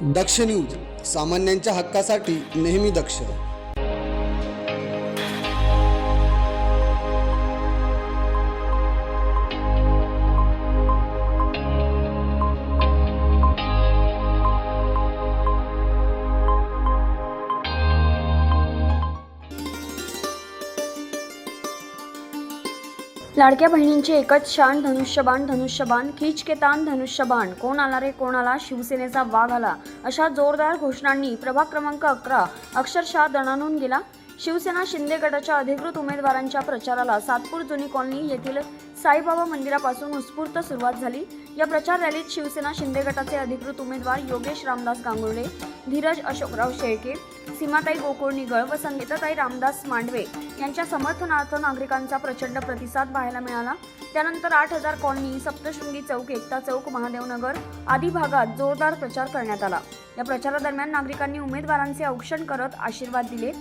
दक्ष news, सामान्यांच्या हक्कासाठी नेहमी दक्ष. लाडक्या बहिणींची एकच शान, धनुष्यबाण धनुष्यबाण, खीच के तान धनुष्यबाण, कोण आला रे कोण आला, शिवसेनेचा वाघ आला, अशा जोरदार घोषणांनी प्रभाग क्रमांक 11 अक्षरशः दणाणून गेला. शिवसेना शिंदे गटाच्या अधिकृत उमेदवारांच्या प्रचाराला सातपूर जुनी कॉलनी येथील साईबाबा मंदिरापासून उत्स्फूर्त सुरुवात झाली. या प्रचार रॅलीत शिवसेना शिंदे गटाचे अधिकृत उमेदवार योगेश रामदास गांगुर्डे, धीरज अशोकराव शेळके, सीमाताई गोकुळ निगळ व संगीताताई रामदास मांडवे यांच्या समर्थनार्थ नागरिकांचा प्रचंड प्रतिसाद पाहायला मिळाला. त्यानंतर 8000 कॉलनी, सप्तशृंगी चौक, एकता चौक, महादेवनगर आदी भागात जोरदार प्रचार करण्यात आला. या प्रचारादरम्यान नागरिकांनी उमेदवारांचे औक्षण करत आशीर्वाद दिले.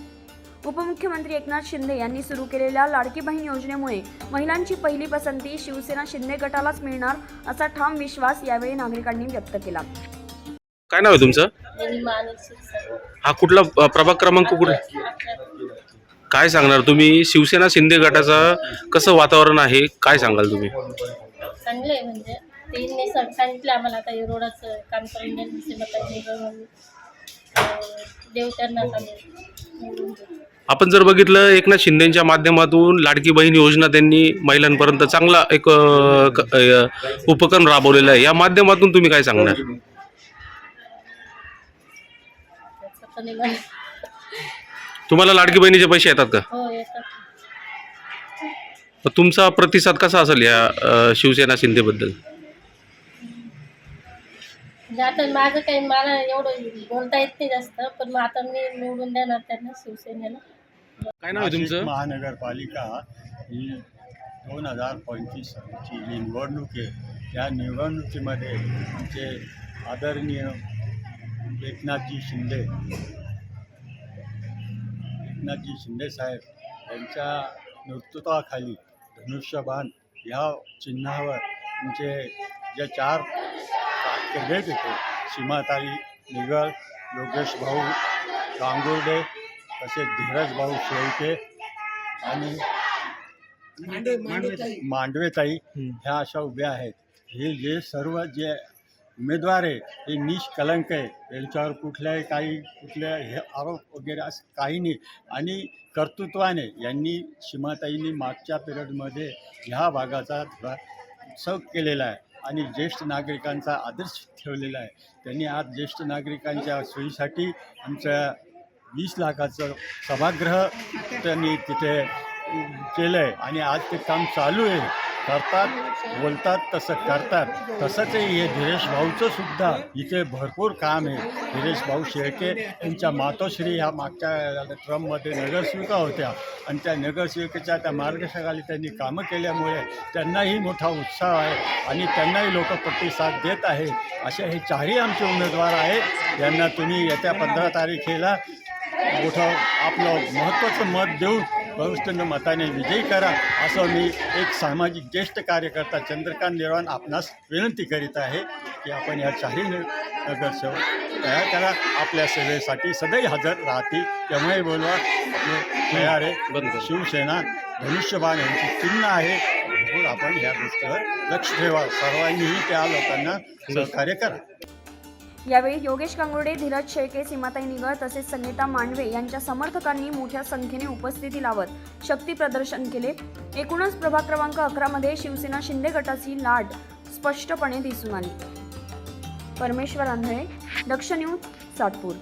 उपमुख्यमंत्री एकनाथ शिंदे यांनी सुरू केलेल्या लाडकी बहीण योजनेमुळे महिलांची पहिली पसंती शिवसेना शिंदे गटालाच मिळणार असा ठाम विश्वास यावेळी नागरिकांनी व्यक्त केला. काय नाव आहे तुमचं? हा कुठला प्रभाग क्रमांक कुठे? काय सांगणार तुम्ही? शिवसेना शिंदे गटाचं कसं वातावरण आहे, काय सांगाल तुम्ही? चांगलं आहे. म्हणजे त्यांनी सांगितलं आम्हाला आता हे रोडाचं काम करून देव त्यांना आपण जर बघितलं, एकनाथ शिंदेच्या माध्यमातून लाडकी बहीण योजना त्यांनी महिलांपर्यंत चांगला एक उपक्रम राबवलेला आहे. या माध्यमातून तुम्ही काय सांगणार? तुम्हाला लाडकी बहिणीचे पैसे येतात का? हो, येतात. तुमचा प्रतिसाद कसा असेल या शिवसेना शिंदेबद्दल? म्हणजे आता माझं काही मला एवढं बोलता येत नाही जास्त, पण मग आता मी निवडून देणार त्यांना, शिवसेनेला. काय नाव आहे तुमचं? महानगरपालिका ही 2025 सालची जी निवडणूक आहे, त्या निवडणुकीमध्ये आमचे आदरणीय एकनाथजी शिंदे साहेब यांच्या नेतृत्वाखाली धनुष्यबाण ह्या चिन्हावर आमचे जे 4 कॅन्डिडेट होते, सीमाताई निगळ, योगेश भाऊ गांगुर्डे, तसेच धीरज भाऊ शेळके आणि मांडवेताई ह्या अशा उभ्या आहेत. हे जे सर्व जे उमेदवार आहे हे निष्कलंक आहे. यांच्यावर कुठले हे आरोप वगैरे असं काही नाही. आणि कर्तृत्वाने यांनी सीमाताईंनी मागच्या पिरियडमध्ये ह्या भागाचा थोडा उत्सव केलेला आहे आणि ज्येष्ठ नागरिकांचा आदर्श ठेवलेला आहे. त्यांनी आज ज्येष्ठ नागरिकांच्या सोयीसाठी आमच्या 20 लाखाचं सभागृह त्यांनी तिथे केलं आहे आणि आज ते काम चालू आहे. करतात, बोलतात तसं करतात. तसंच हे धीरेश भाऊचं सुद्धा इथे भरपूर काम आहे. धीरेश भाऊ शेळके यांच्या मातोश्री ह्या मागच्या ट्रममध्ये नगरसेविका होत्या आणि त्या नगरसेविकेच्या त्या मार्गदर्शनाखाली त्यांनी कामं केल्यामुळे त्यांनाही मोठा उत्साह आहे आणि त्यांनाही लोक प्रतिसाद देत आहे. असे हे 4ही आमचे उमेदवार आहेत. यांना तुम्ही येत्या 15 तारखेला मोठं आपलं महत्त्वाचं मत देऊन भविष्य मताने विजयी करा, असं मी एक सामाजिक ज्येष्ठ कार्यकर्ता चंद्रकांत निर्वाण आपणास विनंती करीत आहे की आपण या 4ही नगरसेवक तयार करा. आपल्या सेवेसाठी सदैव हजर राहतील. तेव्हाही बोलवा, तयार आहे. शिवसेना धनुष्यबाण यांची चिन्ह आहे. म्हणून आपण ह्या गोष्टीवर लक्ष ठेवा. सर्वांनीही त्या लोकांना सहकार्य करा. यावेळी योगेश गांगुर्डे, धीरज शेळके, सीमाताई निगळ तसेच संगीता मांडवे यांच्या समर्थकांनी मोठ्या संख्येने उपस्थिती लावत शक्ती प्रदर्शन केले. एकूणच प्रभाग क्रमांक 11 मध्ये शिवसेना शिंदे गटाची लाट स्पष्टपणे दिसून आली. परमेश्वर आंधळे, दक्ष न्यूज, सातपूर.